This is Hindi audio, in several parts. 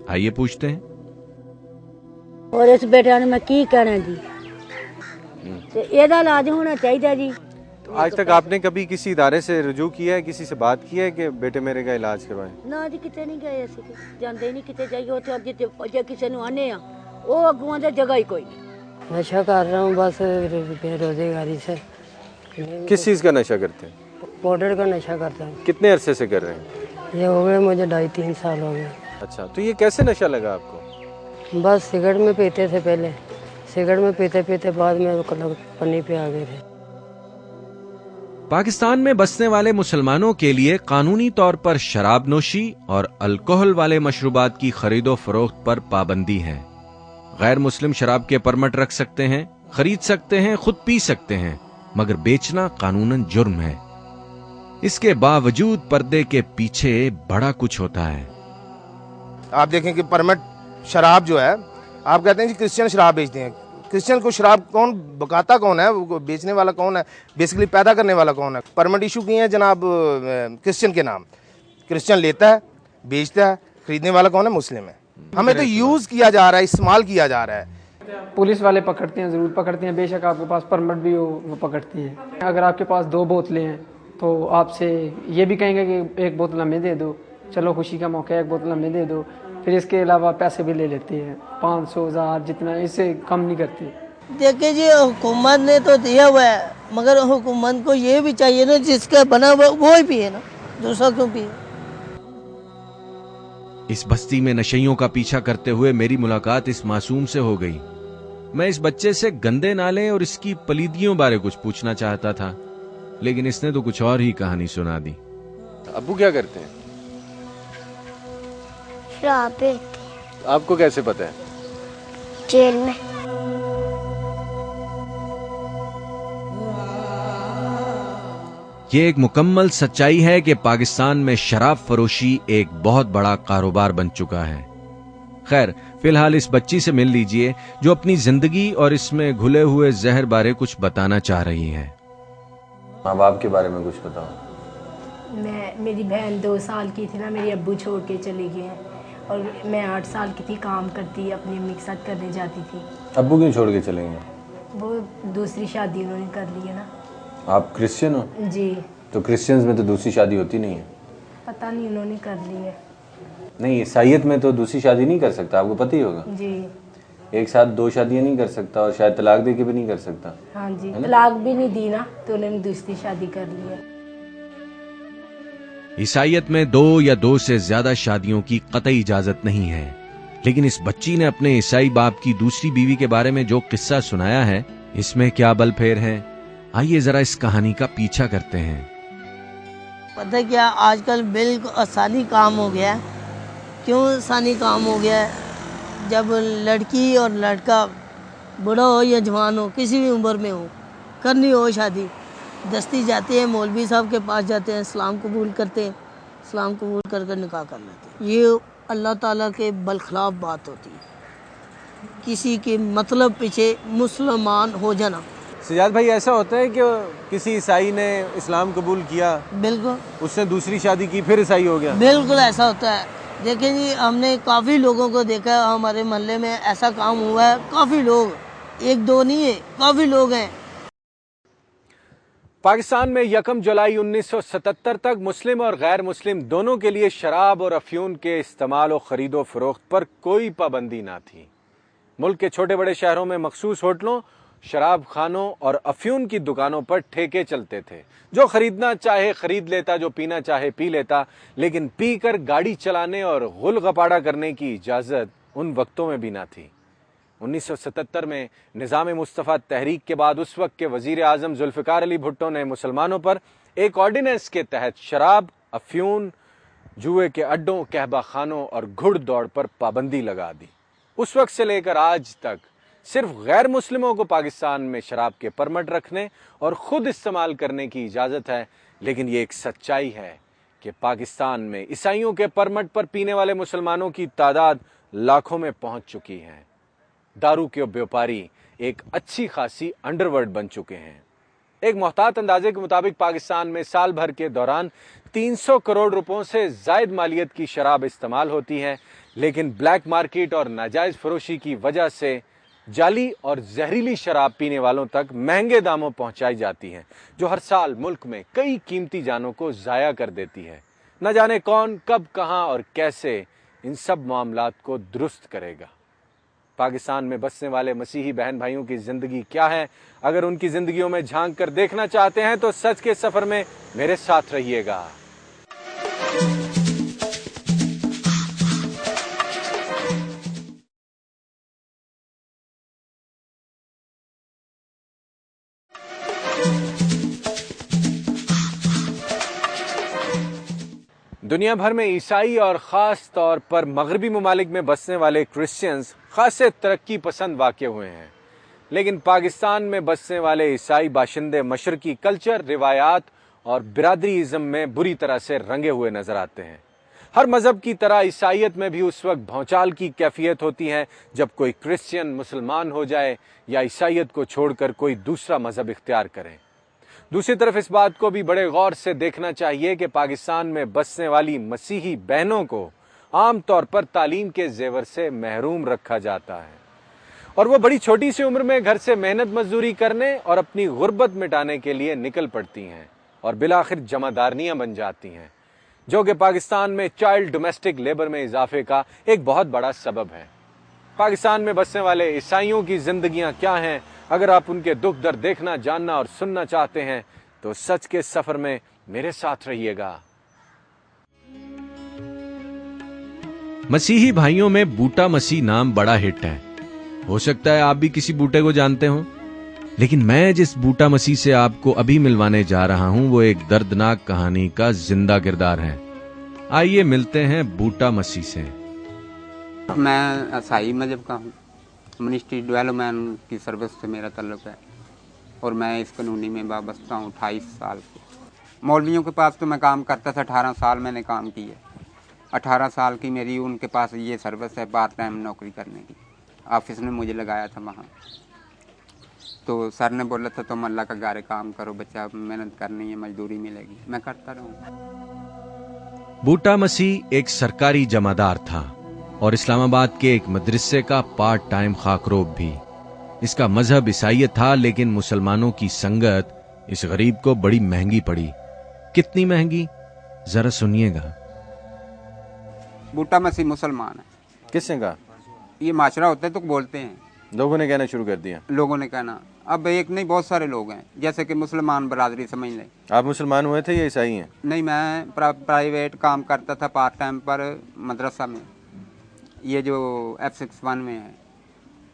आइए पूछते हैं। और इस बेटे ने मैं की कहना जी, एदा इलाज होना चाहिए जी। तो आज तक आपने कभी किसी इदारे से रुजू किया है, किसी से बात की है कि बेटे मेरे का इलाज करवाएं? ना जी किते नहीं गए, असं जाते नहीं किते जाइए। उत्थे जे किसी ਨੂੰ आने आ ਉਹ अगुआं दी जगह ही कोई नहीं। नशा कर रहा हूँ बस बेरोजगारी से। किस चीज़ का नशा करते हैं? पाउडर का नशा करता हूँ। कितने अरसे से कर रहे हैं? ये हो गए मुझे 2.5-3 साल हो गए। अच्छा, तो ये कैसे नशा लगा आपको? बस सिगरेट में पीते थे पहले, सिगरेट में पीते पीते बाद में पन्नी पे आ गए थे। पाकिस्तान में बसने वाले मुसलमानों के लिए कानूनी तौर पर शराब नोशी और अल्कोहल वाले मशरूबात की खरीदो फरोख्त पर पाबंदी है। गैर मुस्लिम शराब के परमिट रख सकते हैं, खरीद सकते हैं, खुद पी सकते हैं, मगर बेचना कानूनन जुर्म है। इसके बावजूद पर्दे के पीछे बड़ा कुछ होता है। आप देखें कि परमिट शराब जो है, आप कहते हैं जी क्रिश्चियन शराब बेचते हैं। क्रिश्चियन को शराब कौन बकाता, कौन है वो बेचने वाला, कौन है बेसिकली पैदा करने वाला कौन है? परमिट इशू किए हैं जनाब क्रिश्चियन के नाम। क्रिश्चियन लेता है, बेचता है, खरीदने वाला कौन है? मुस्लिम है। हमें तो यूज किया जा रहा है, इस्तेमाल किया जा रहा है। पुलिस वाले पकड़ते हैं, ज़रूर पकड़ते हैं, बेशक आपके पास परमिट भी हो वो पकड़ती हैं। अगर आपके पास 2 बोतलें हैं तो आपसे ये भी कहेंगे कि 1 बोतल हमें दे दो, चलो खुशी का मौका है 1 बोतल हमें दे दो। फिर इसके अलावा पैसे भी ले लेते हैं, 500, 1000 जितना, इससे कम नहीं करते। देखिए जी, हुकूमत ने तो दिया हुआ है, मगर हुकूमत को ये भी चाहिए ना जिसका बना हुआ वो ही पिए ना, दूसरा क्यों पिए? इस बस्ती में नशइयों का पीछा करते हुए मेरी मुलाकात इस मासूम से हो गई। मैं इस बच्चे से गंदे नाले और इसकी पलीदियों बारे कुछ पूछना चाहता था, लेकिन इसने तो कुछ और ही कहानी सुना दी। अब्बू क्या करते हैं? शराब पे आपको कैसे पता है? जेल में। ये एक मुकम्मल सच्चाई है कि पाकिस्तान में शराब फरोशी एक बहुत बड़ा कारोबार बन चुका है। खैर, फिलहाल इस बच्ची से मिल लीजिए जो अपनी जिंदगी और इसमें घुले हुए जहर बारे कुछ बताना चाह रही है। माँ बाप के बारे में कुछ बताओ। मेरी बहन 2 साल की थी ना, मेरे अब्बू छोड़ के चले गए हैं, और मैं 8 साल की थी, काम करती, अपनी अम्मी के साथ करने जाती थी। अब्बू क्यों छोड़ के चले गए? वो दूसरी शादी उन्होंने कर ली है ना। आप क्रिश्चियन हो? जी। तो क्रिश्चियंस में तो दूसरी शादी होती नहीं है। पता नहीं, उन्होंने कर ली है। नहीं, ईसाईयत में तो दूसरी शादी नहीं कर सकता, आपको पता ही होगा। जी। एक साथ 2 शादियां नहीं कर सकता, और शायद तलाक दे के भी नहीं कर सकता। हाँ जी, तलाक भी नहीं दी ना, तो उन्होंने दूसरी शादी कर ली है। ईसाईयत में 2 या 2 से ज्यादा शादियों की कतई इजाजत नहीं है, लेकिन इस बच्ची ने अपने ईसाई बाप की दूसरी बीवी के बारे में जो किस्सा सुनाया है, इसमें क्या बल फेर है। आइए जरा इस कहानी का पीछा करते हैं। पता क्या, आजकल बिल्कुल आसानी काम हो गया है। क्यों आसानी काम हो गया है? जब लड़की और लड़का बड़ा हो या जवान हो, किसी भी उम्र में हो, करनी हो शादी, दस्ती जाते हैं, मौलवी साहब के पास जाते हैं, इस्लाम कबूल करते हैं, इस्लाम कबूल कर निकाह कर लेते हैं। ये अल्लाह ताला के बलखिलाफ बात होती है, किसी के मतलब पीछे मुसलमान हो जाना। सजाद भाई, ऐसा होता है कि किसी ईसाई ने इस्लाम कबूल किया, बिल्कुल, उसने दूसरी शादी की, फिर ईसाई हो गया? बिल्कुल ऐसा होता है। देखिए जी, हमने काफ़ी लोगों को देखा है, हमारे मोहल्ले में ऐसा काम हुआ है। काफ़ी लोग, 1-2 नहीं है, काफ़ी लोग हैं। पाकिस्तान में 1 जुलाई 1977 तक मुस्लिम और गैर मुस्लिम दोनों के लिए शराब और अफ्यून के इस्तेमाल और खरीदो फरोख्त पर कोई पाबंदी ना थी। मुल्क के छोटे बड़े शहरों में मखसूस होटलों, शराब खानों और अफ्यून की दुकानों पर ठेके चलते थे। जो खरीदना चाहे खरीद लेता, जो पीना चाहे पी लेता, लेकिन पीकर गाड़ी चलाने और गुल गपाड़ा करने की इजाज़त उन वक्तों में भी ना थी। 1977 में निज़ाम मुस्तफ़ा तहरीक के बाद उस वक्त के वज़ीर आज़म जुल्फ़िकार अली भुट्टो ने मुसलमानों पर एक ऑर्डिनेंस के तहत शराब, अफ्यून, जुए के अड्डों, कहबा खानों और घुड़ दौड़ पर पाबंदी लगा दी। उस वक्त से लेकर आज तक सिर्फ गैर मुस्लिमों को पाकिस्तान में शराब के परमिट रखने और खुद इस्तेमाल करने की इजाज़त है, लेकिन ये एक सच्चाई है कि पाकिस्तान में ईसाइयों के परमिट पर पीने वाले मुसलमानों की तादाद लाखों में पहुंच चुकी है। दारू के व्यापारी एक अच्छी खासी अंडरवर्ल्ड बन चुके हैं। एक मोहतात अंदाजे के मुताबिक पाकिस्तान में साल भर के दौरान 300 करोड़ रुपयों से जायद मालियत की शराब इस्तेमाल होती है, लेकिन ब्लैक मार्केट और नाजायज फरोशी की वजह से जाली और जहरीली शराब पीने वालों तक महंगे दामों पहुंचाई जाती हैं, जो हर साल मुल्क में कई कीमती जानों को जाया कर देती है। न जाने कौन कब कहां और कैसे इन सब मामलात को दुरुस्त करेगा। पाकिस्तान में बसने वाले मसीही बहन भाइयों की जिंदगी क्या है? अगर उनकी जिंदगियों में झांक कर देखना चाहते हैं तो सच के सफर में मेरे साथ रहिएगा। दुनिया भर में ईसाई और ख़ास तौर पर मगरबी ममालिक में बसने वाले क्रिश्चियंस खासे तरक्की पसंद वाक़े हुए हैं, लेकिन पाकिस्तान में बसने वाले ईसाई बाशिंदे मशरकी कल्चर, रिवायात और बिरादरीज़म में बुरी तरह से रंगे हुए नज़र आते हैं। हर मज़हब की तरह ईसाइयत में भी उस वक्त भौचाल की कैफियत होती है जब कोई क्रिश्चियन मुसलमान हो जाए या ईसाइयत को छोड़कर कोई दूसरा मज़हब इख्तियार करे। दूसरी तरफ इस बात को भी बड़े गौर से देखना चाहिए कि पाकिस्तान में बसने वाली मसीही बहनों को आमतौर पर तालीम के जेवर से महरूम रखा जाता है और वो बड़ी छोटी सी उम्र में घर से मेहनत मजदूरी करने और अपनी गुर्बत मिटाने के लिए निकल पड़ती हैं और बिलाखिर जमादारनियां बन जाती हैं, जो कि पाकिस्तान में चाइल्ड डोमेस्टिक लेबर में इजाफे का एक बहुत बड़ा सबब है। पाकिस्तान में बसने वाले ईसाइयों की जिंदगियां क्या हैं? अगर आप उनके दुख दर्द देखना, जानना और सुनना चाहते हैं तो सच के सफर में मेरे साथ रहिएगा। मसीही भाइयों में बूटा मसीह नाम बड़ा हिट है। हो सकता है आप भी किसी बूटे को जानते हो, लेकिन मैं जिस बूटा मसीह से आपको अभी मिलवाने जा रहा हूं वो एक दर्दनाक कहानी का जिंदा किरदार है। आइए मिलते हैं बूटा मसीह से। मैं ईसाई मजहब का हूँ। मिनिस्ट्री डेवलपमेंट की सर्विस से मेरा ताल्लुक़ है और मैं इस कानूनी में वाबस्ता हूँ 28 साल से। मौलवियों के पास तो मैं काम करता था, 18 साल मैंने काम किया। 18 साल की मेरी उनके पास ये सर्विस है पार्ट टाइम नौकरी करने की। ऑफिस ने मुझे लगाया था वहाँ, तो सर ने बोला था तुम अल्लाह का गारे काम करो बच्चा, मेहनत करनी है, मजदूरी मिलेगी, मैं करता रहूँगा। बूटा मसीह एक सरकारी जमादार था और इस्लामाबाद के एक मदरसे का पार्ट टाइम खाकरोब भी। इसका मजहब ईसाईयत था, लेकिन मुसलमानों की संगत इस गरीब को बड़ी महंगी पड़ी। कितनी महंगी, जरा सुनिएगा। बूटा मसीह मुसलमान है। किसने कहा? ये माशरा होता है तो बोलते हैं, लोगों ने कहना शुरू कर दिया। लोगों ने कहना, अब एक नहीं बहुत सारे लोग हैं, जैसे कि मुसलमान बरादरी समझ लें। आप मुसलमान हुए थे या ईसाई हैं? नहीं, मैं प्राइवेट काम करता था पार्ट टाइम पर मदरसा में, ये जो F61 में है,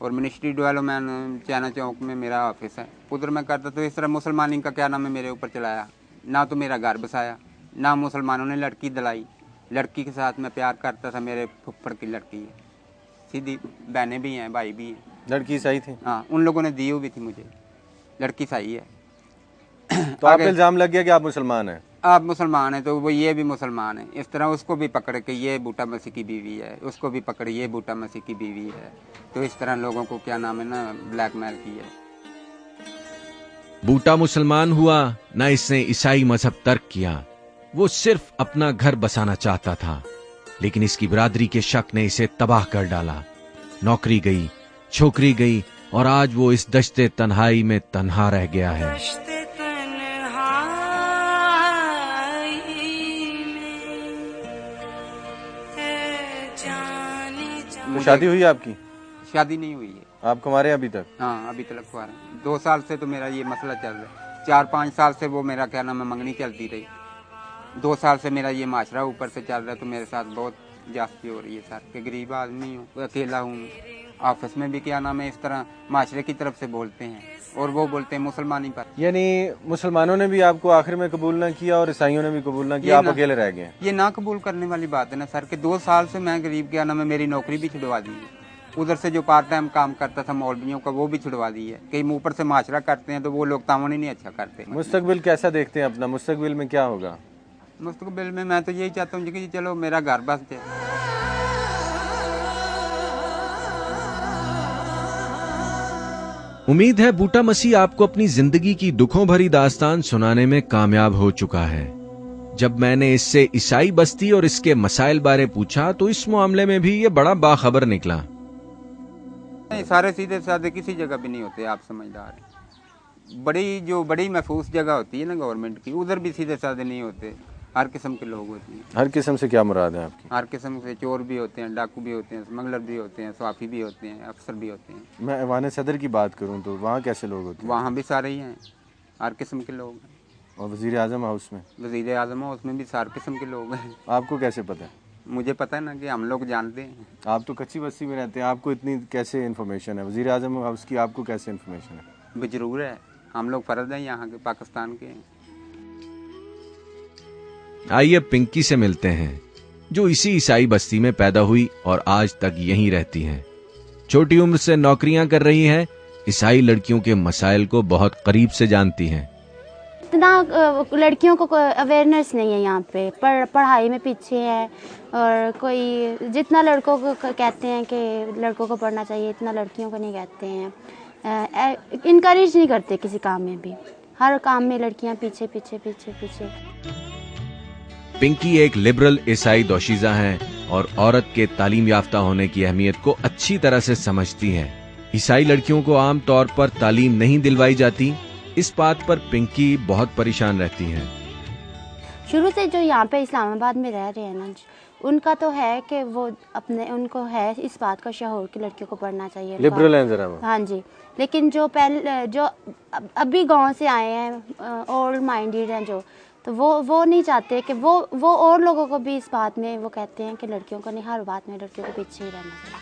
और मिनिस्ट्री डेवलपमेंट चाइना चौक में मेरा ऑफिस है, उधर मैं करता। तो इस तरह मुसलमानी का क्या नाम है मेरे ऊपर चलाया, ना तो मेरा घर बसाया, ना मुसलमानों ने लड़की दिलाई। लड़की के साथ मैं प्यार करता था, मेरे फुफ्फड़ की लड़की है, सीधी बहनें भी हैं, भाई भी हैं। लड़की सही थी? हाँ, उन लोगों ने दी हुई थी मुझे, लड़की सही है। तो आप इल्ज़ाम लग गया कि आप मुसलमान हैं? आप मुसलमान हैं तो वो ये भी मुसलमान है। इस तरह उसको भी पकड़ के ये बूटा मसीह की बीवी है, उसको भी पकड़ ये बूटा मसीह की बीवी है। तो इस तरह लोगों को क्या नाम है ना ब्लैकमेल की है। बूटा मुसलमान हुआ ना, इसने ईसाई मजहब तर्क किया। वो सिर्फ अपना घर बसाना चाहता था, लेकिन इसकी बिरादरी के शक ने इसे तबाह कर डाला। नौकरी गई, छोकरी गई और आज वो इस दश्ते तन्हाई में तन्हा रह गया है। तो शादी हुई आपकी? शादी नहीं हुई है। आप कमा रहे हैं अभी तक? हाँ, अभी तक कमा रहे हैं। 2 साल से तो मेरा ये मसला चल रहा है। 4-5 साल से वो मेरा क्या नाम है मंगनी चलती रही। 2 साल से मेरा ये माशरा ऊपर से चल रहा है, तो मेरे साथ बहुत जास्ती हो रही है सर, कि गरीब आदमी हूँ, अकेला हूँ। ऑफिस में भी क्या नाम है इस तरह माशरे की तरफ से बोलते हैं और वो बोलते हैं मुसलमानी पर। यानी मुसलमानों ने भी आपको आखिर में कबूल ना किया और ईसाइयों ने भी कबूल ना किया, आप अकेले रह गए? ये ना कबूल करने वाली बात है ना सर, कि 2 साल से मैं गरीब क्या नाम है मेरी नौकरी भी छुड़वा दी है। उधर से जो पार्ट टाइम काम करता था मौलवियों का, वो भी छुड़वा दी है। कई ऊपर से माशरा करते हैं तो वो लोग तावन ही नहीं अच्छा करते। मुस्तकबिल कैसा देखते हैं अपना? मुस्तकबिल में क्या होगा? मुस्तकबिल में मैं तो यही चाहता हूँ कि चलो मेरा घर बस जाए। उम्मीद है बूटा मसीह आपको अपनी जिंदगी की दुखों भरी दास्तान सुनाने में कामयाब हो चुका है। जब मैंने इससे ईसाई बस्ती और इसके मसाइल बारे पूछा तो इस मामले में भी ये बड़ा बाखबर निकला। नहीं, सारे सीधे साधे किसी जगह भी नहीं होते, आप समझदार हैं। बड़ी महफूज जगह होती है ना गवर्नमेंट की, उधर भी सीधे साधे नहीं होते, हर किस्म के लोग होते हैं। हर किस्म से क्या मुराद है आपकी? हर किस्म से चोर भी होते हैं, डाकू भी होते हैं, स्मगलर भी होते हैं, स्वाफी भी होते हैं, अफसर भी होते हैं। मैं ऐवान सदर की बात करूं तो वहाँ कैसे लोग होते हैं? वहाँ भी सारे ही हैं, हर किस्म के लोग हैं। और वज़ीर आज़म हाउस में? वज़ीर आज़म हाउस में भी सारे किस्म के लोग हैं। आपको कैसे पता है? मुझे पता है ना कि हम लोग जानते हैं। आप तो कच्ची बस्ती में रहते हैं, आपको इतनी कैसे इन्फॉर्मेशन है? वज़ीर आज़म हाउस की आपको कैसे इन्फॉर्मेशन है? जरूर है, हम लोग फर्ज हैं यहाँ के, पाकिस्तान के। आइए पिंकी से मिलते हैं, जो इसी ईसाई बस्ती में पैदा हुई और आज तक यहीं रहती हैं। छोटी उम्र से नौकरियां कर रही हैं, ईसाई लड़कियों के मसाइल को बहुत करीब से जानती हैं। इतना लड़कियों को अवेयरनेस नहीं है यहाँ पे, पढ़ाई में पीछे है, और कोई जितना लड़कों को कहते हैं कि लड़कों को पढ़ना चाहिए, इतना लड़कियों को नहीं कहते हैं। इनकरेज नहीं करते किसी काम में भी, हर काम में लड़कियाँ पीछे पीछे पीछे पीछे। पिंकी एक लिबरल ईसाई दोशीज़ा हैं और औरत के तालीम याफ्ता होने की अहमियत को अच्छी तरह से समझती हैं। ईसाई लड़कियों को आम तौर पर तालीम नहीं दिलवाई जाती, इस बात पर पिंकी बहुत परेशान रहती हैं। शुरू से जो यहाँ पे इस्लामाबाद में रह रहे हैं ना, उनका तो है कि वो उनको है इस बात का शऊर कि लड़कियों को पढ़ना चाहिए, लिबरल हैं जरा। हाँ जी, लेकिन जो अभी गांव से आए हैं, ओल्ड माइंडेड हैं जो, तो वो नहीं चाहते कि वो और लोगों को भी इस बात में वो कहते हैं कि लड़कियों को नहीं, हर बात में लड़कियों को पीछे ही रहना चाहिए।